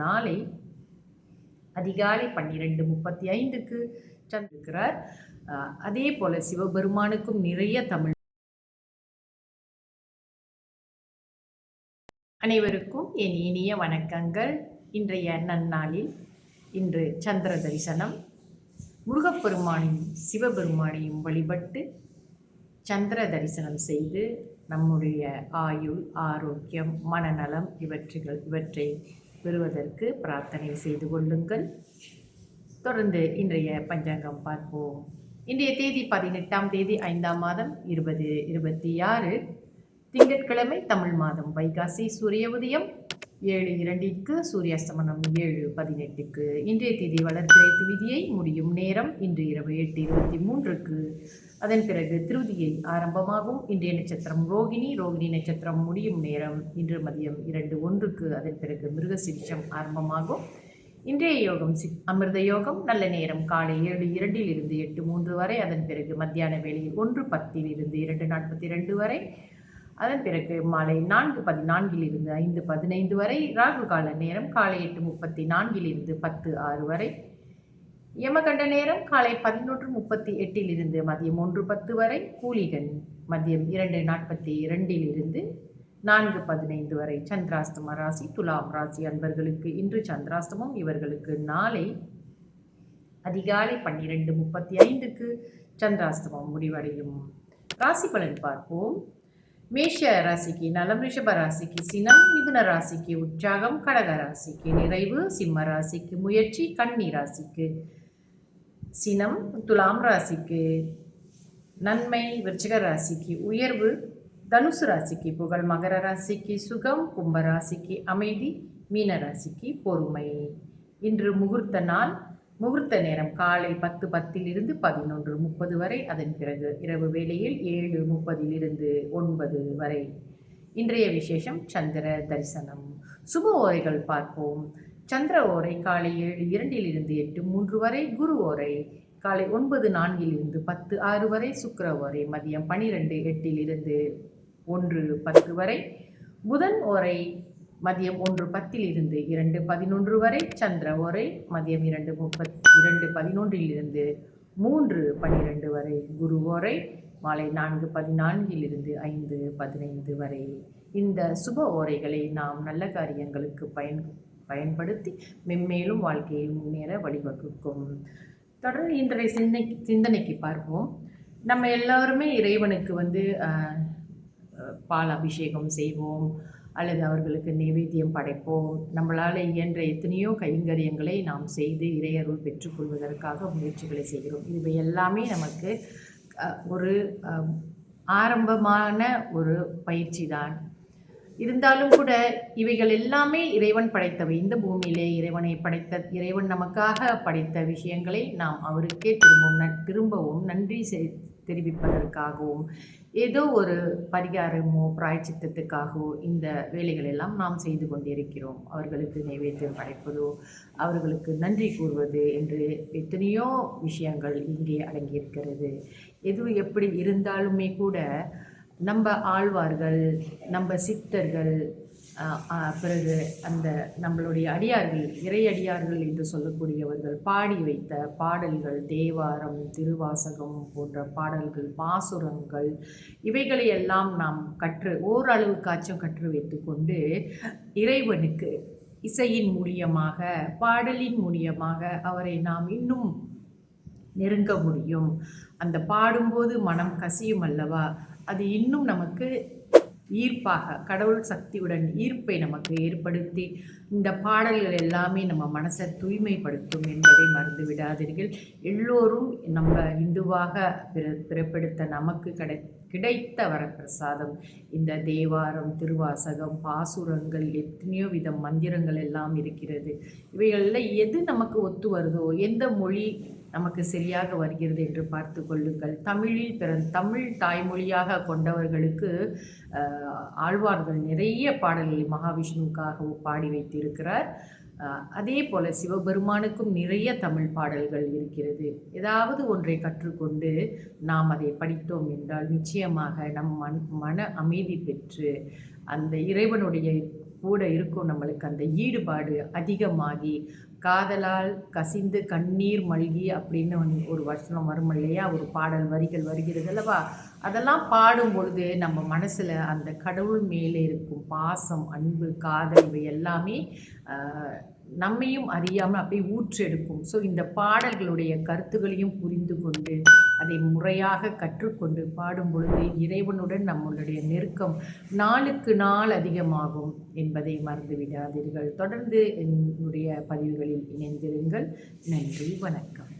நாளை அதிகாலை 12:35க்கு சந்திருக்கிறார். அதே போல சிவபெருமானுக்கும் நிறைய தமிழ். அனைவருக்கும் என் இனிய வணக்கங்கள். இன்றைய நன்னாளில் இன்று சந்திர தரிசனம். முருகப்பெருமானையும் சிவபெருமானையும் வழிபட்டு சந்திர தரிசனம் செய்து நம்முடைய ஆயுள், ஆரோக்கியம், மனநலம் இவற்றை பெறுவதற்கு பிரார்த்தனை செய்து கொள்ளுங்கள். தொடர்ந்து இன்றைய பஞ்சாங்கம் பார்ப்போம். இன்றைய தேதி 18ஆம் தேதி 5ஆம் மாதம் 2026 திங்கட்கிழமை, தமிழ் மாதம் வைகாசி. சூரிய உதயம் 7:02க்கு, சூரியாஸ்தமனம் 7:18க்கு. இன்றைய தேதி வளர்பிறை துவிதியை முடியும் நேரம் இன்று இரவு 8:23க்கு. அதன் பிறகு திருவிதியை ஆரம்பமாகும். இன்றைய நட்சத்திரம் ரோகிணி. ரோகிணி நட்சத்திரம் முடியும் நேரம் இன்று மதியம் 2:01க்கு. அதன் பிறகு மிருகசீரிஷம் ஆரம்பமாகும். இன்றைய யோகம் அமிர்த யோகம். நல்ல நேரம் காலை 7:02 8:03 வரை. அதன் பிறகு மத்தியான வேளையில் 1:10 2:42 வரை. அதன் பிறகு மாலை 4:14 5:15 வரை. ராகு கால நேரம் காலை 8:34 10:06 வரை. யமகண்ட நேரம் காலை 11:38 மதியம் 1:10 வரை. கூலிகன் மதியம் 2:42 4:15 வரை. சந்திராஸ்தம ராசி துலாம் ராசி அன்பர்களுக்கு இன்று சந்திராஸ்தமம். இவர்களுக்கு நாளை அதிகாலை 12:35க்கு சந்திராஸ்தமம் முடிவடையும். ராசி பலன் பார்ப்போம். மேஷ ராசிக்கு நலம், ரிஷப ராசிக்கு சினம், மிதுன ராசிக்கு உற்சாகம், கடக ராசிக்கு நிறைவு, சிம்ம ராசிக்கு முயற்சி, கன்னி ராசிக்கு சினம், துலாம் ராசிக்கு நன்மை, விருச்சிக ராசிக்கு உயர்வு, தனுசு ராசிக்கு புகழ், மகர ராசிக்கு சுகம், கும்ப ராசிக்கு அமைதி, மீன ராசிக்கு பொறுமை. இன்று முகூர்த்த நாள். முகூர்த்த நேரம் காலை 10:10 11:30 வரை. அதன் பிறகு இரவு வேளையில் 7:30 9 வரை. இன்றைய விசேஷம் சந்திர தரிசனம். சுப ஓரைகள் பார்ப்போம். சந்திர ஓரை காலை 7:02 8:03 வரை. குரு ஓரை காலை 9:04 10:06 வரை. சுக்கிர ஓரை மதியம் 12:08 1:10 வரை. புதன் ஓரை மதியம் 1:10 2:11 வரை. சந்திர ஓரை மதியம் 2:11 3:12 வரை. குரு ஓரை மாலை 4:14 5:15 வரை. இந்த சுப ஓரைகளை நாம் நல்ல காரியங்களுக்கு பயன்படுத்தி மென்மேலும் வாழ்க்கையில் முன்னேற வழிவகுக்கும். தொடர்ந்து இன்றைய சிந்தனைக்கு பார்ப்போம். நம்ம எல்லாருமே இறைவனுக்கு பால் அபிஷேகம் செய்வோம் அல்லது அவர்களுக்கு நைவேத்தியம் படைப்போம். நம்மளால் இயன்ற எத்தனையோ கைங்கரியங்களை நாம் செய்து இறையருள் பெற்றுக்கொள்வதற்காக முயற்சிகளை செய்கிறோம். இவை எல்லாமே நமக்கு ஒரு ஆரம்பமான ஒரு பயிற்சி தான். இருந்தாலும் கூட இவைகள் எல்லாமே இறைவன் படைத்தவை. இந்த பூமியிலே இறைவன் நமக்காக படைத்த விஷயங்களை நாம் அவருக்கே திரும்பவும் நன்றி தெரிவிப்பதற்காகவும் ஏதோ ஒரு பரிகாரமோ பிராயச்சித்தத்துக்காகவோ இந்த வேலைகள் எல்லாம் நாம் செய்து கொண்டிருக்கிறோம். அவர்களுக்கு நைவேத்தியம் படைப்பதோ, அவர்களுக்கு நன்றி கூறுவது என்று எத்தனையோ விஷயங்கள் இங்கே அடங்கியிருக்கிறது. எது எப்படி இருந்தாலுமே கூட நம்ம ஆழ்வார்கள், நம்ம சித்தர்கள், பிறகு அந்த நம்மளுடைய அடியார்கள், இறையடியார்கள் என்று சொல்லக்கூடியவர்கள் பாடி வைத்த பாடல்கள், தேவாரம், திருவாசகம் போன்ற பாடல்கள், பாசுரங்கள், இவைகளை எல்லாம் நாம் ஓரளவுக்காச்சும் கற்று வைத்து கொண்டு இறைவனுக்கு இசையின் மூலியமாக, பாடலின் மூலியமாக அவரை நாம் இன்னும் நெருங்க முடியும். அந்த பாடும்போது மனம் கசியும் அல்லவா, அது இன்னும் நமக்கு ஈர்ப்பாக, கடவுள் சக்தியுடன் ஈர்ப்பை நமக்கு ஏற்படுத்தி இந்த பாடல்கள் எல்லாமே நம்ம மனசை தூய்மைப்படுத்தும் என்பதை மறந்து விடாதீர்கள். எல்லோரும் நம்ம இந்துவாக பிறப்பெடுத்த நமக்கு கிடைத்த வரப்பிரசாதம் இந்த தேவாரம், திருவாசகம், பாசுரங்கள், எத்தனையோ வித மந்திரங்கள் எல்லாம் இருக்கிறது. இவைகளில் எது நமக்கு ஒத்து வருதோ, எந்த மொழி நமக்கு சரியாக வருகிறது என்று பார்த்து கொள்ளுங்கள். தமிழ் தாய்மொழியாக கொண்டவர்களுக்கு ஆழ்வார்கள் நிறைய பாடல்களை மகாவிஷ்ணுவுக்காக பாடி வைத்திருக்கிறார். அதே போல சிவபெருமானுக்கும் நிறைய தமிழ் பாடல்கள் இருக்கிறது. ஏதாவது ஒன்றை கற்றுக்கொண்டு நாம் அதை படித்தோம் என்றால் நிச்சயமாக நம் மன அமைதி பெற்று அந்த இறைவனுடைய கூட இருக்கும். நம்மளுக்கு அந்த ஈடுபாடு அதிகமாகி, காதலால் கசிந்து கண்ணீர் மல்கி அப்படின்னு ஒரு வசனம் வரும் இல்லையா? ஒரு பாடல் வரிகள் வருகிறது அல்லவா? அதெல்லாம் பாடும் பொழுது நம்ம மனசுல அந்த கடவுள் மேலே இருக்கும் பாசம், அன்பு, காதல் இவை எல்லாமே அ நம்மையும் அறியாமல் அப்படியே ஊற்றெடுக்கும். ஸோ இந்த பாடல்களுடைய கருத்துகளையும் புரிந்து கொண்டு, அதை முறையாக கற்றுக்கொண்டு பாடும் பொழுது இறைவனுடன் நம்மளுடைய நெருக்கம் நாளுக்கு நாள் அதிகமாகும் என்பதை மறந்து விடாதீர்கள். தொடர்ந்து என்னுடைய பதிவுகளில் இணைந்திருங்கள். நன்றி, வணக்கம்.